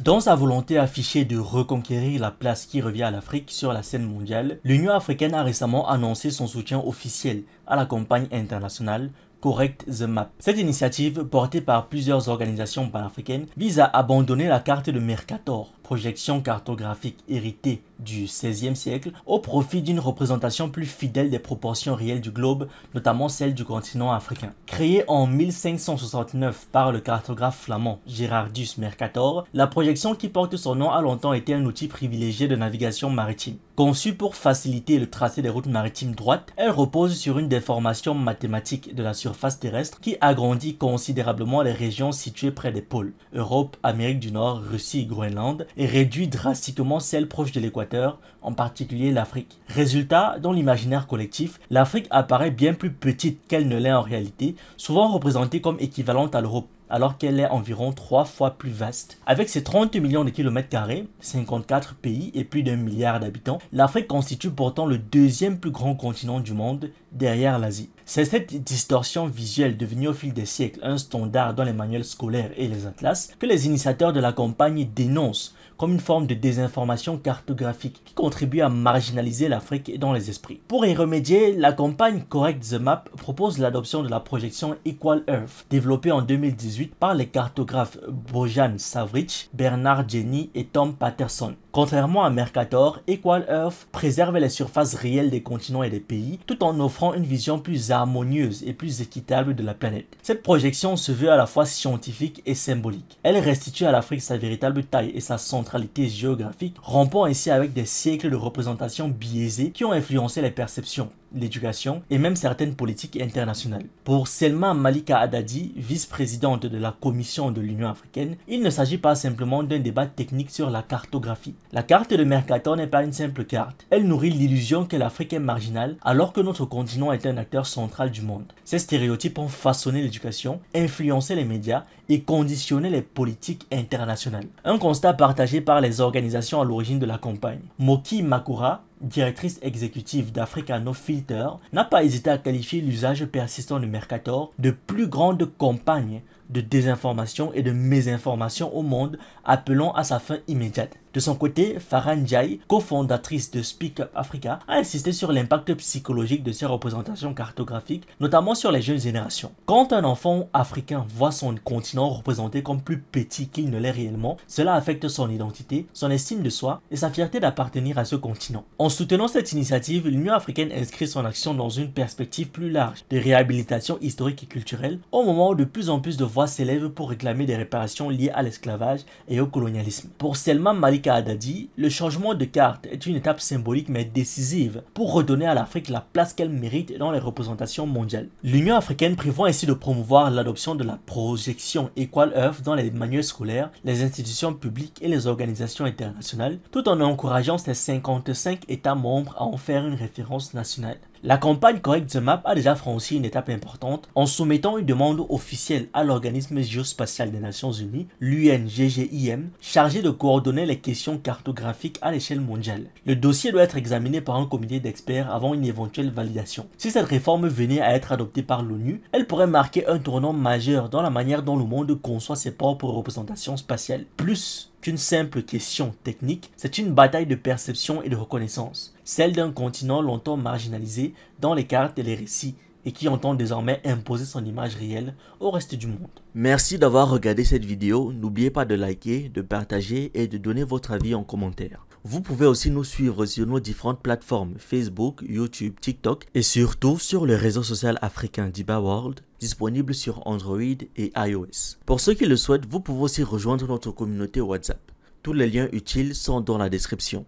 Dans sa volonté affichée de reconquérir la place qui revient à l'Afrique sur la scène mondiale, l'Union africaine a récemment annoncé son soutien officiel à la campagne internationale Correct the Map. Cette initiative, portée par plusieurs organisations panafricaines, vise à abandonner la carte de Mercator, projection cartographique héritée du XVIe siècle, au profit d'une représentation plus fidèle des proportions réelles du globe, notamment celle du continent africain. Créée en 1569 par le cartographe flamand Gerardus Mercator, la projection qui porte son nom a longtemps été un outil privilégié de navigation maritime. Conçue pour faciliter le tracé des routes maritimes droites, elle repose sur une déformation mathématique de la surface terrestre qui agrandit considérablement les régions situées près des pôles, Europe, Amérique du Nord, Russie et Groenland, et réduit drastiquement celles proches de l'équateur, en particulier l'Afrique. Résultat, dans l'imaginaire collectif, l'Afrique apparaît bien plus petite qu'elle ne l'est en réalité, souvent représentée comme équivalente à l'Europe, alors qu'elle est environ 3 fois plus vaste. Avec ses 30 millions de kilomètres carrés, 54 pays et plus d'1 milliard d'habitants, l'Afrique constitue pourtant le deuxième plus grand continent du monde, derrière l'Asie. C'est cette distorsion visuelle devenue au fil des siècles un standard dans les manuels scolaires et les atlas que les initiateurs de la campagne dénoncent comme une forme de désinformation cartographique qui contribue à marginaliser l'Afrique dans les esprits. Pour y remédier, la campagne Correct the Map propose l'adoption de la projection Equal Earth, développée en 2018 par les cartographes Bojan Savric, Bernard Jenny et Tom Patterson. Contrairement à Mercator, Equal Earth préserve les surfaces réelles des continents et des pays, tout en offrant une vision plus harmonieuse et plus équitable de la planète. Cette projection se veut à la fois scientifique et symbolique. Elle restitue à l'Afrique sa véritable taille et sa centralité géographique, rompant ainsi avec des siècles de représentations biaisées qui ont influencé les perceptions, l'éducation et même certaines politiques internationales. Pour Selma Malika Haddadi, vice-présidente de la Commission de l'Union africaine, il ne s'agit pas simplement d'un débat technique sur la cartographie. La carte de Mercator n'est pas une simple carte. Elle nourrit l'illusion que l'Afrique est marginale alors que notre continent est un acteur central du monde. Ces stéréotypes ont façonné l'éducation, influencé les médias et conditionné les politiques internationales. Un constat partagé par les organisations à l'origine de la campagne. Moki Makura, directrice exécutive d'Africa No Filter, n'a pas hésité à qualifier l'usage persistant de Mercator de plus grande campagne de désinformation et de mésinformation au monde, appelant à sa fin immédiate. De son côté, Farah Ndiaye, cofondatrice de Speak Up Africa, a insisté sur l'impact psychologique de ces représentations cartographiques, notamment sur les jeunes générations. Quand un enfant africain voit son continent représenté comme plus petit qu'il ne l'est réellement, cela affecte son identité, son estime de soi et sa fierté d'appartenir à ce continent. En soutenant cette initiative, l'Union africaine inscrit son action dans une perspective plus large de réhabilitation historique et culturelle, au moment où de plus en plus de voix s'élèvent pour réclamer des réparations liées à l'esclavage et au colonialisme. Pour Selma Malika Haddadi, le changement de carte est une étape symbolique mais décisive pour redonner à l'Afrique la place qu'elle mérite dans les représentations mondiales. L'Union africaine prévoit ainsi de promouvoir l'adoption de la projection Equal Earth dans les manuels scolaires, les institutions publiques et les organisations internationales, tout en encourageant ses 55 États membres à en faire une référence nationale. La campagne Correct the Map a déjà franchi une étape importante en soumettant une demande officielle à l'organisme géospatial des Nations Unies, l'UNGGIM, chargé de coordonner les questions cartographiques à l'échelle mondiale. Le dossier doit être examiné par un comité d'experts avant une éventuelle validation. Si cette réforme venait à être adoptée par l'ONU, elle pourrait marquer un tournant majeur dans la manière dont le monde conçoit ses propres représentations spatiales. Plus qu'une simple question technique, c'est une bataille de perception et de reconnaissance, celle d'un continent longtemps marginalisé dans les cartes et les récits et qui entend désormais imposer son image réelle au reste du monde. Merci d'avoir regardé cette vidéo, n'oubliez pas de liker, de partager et de donner votre avis en commentaire. Vous pouvez aussi nous suivre sur nos différentes plateformes Facebook, YouTube, TikTok et surtout sur le réseau social africain d'Iba World, disponible sur Android et iOS. Pour ceux qui le souhaitent, vous pouvez aussi rejoindre notre communauté WhatsApp. Tous les liens utiles sont dans la description.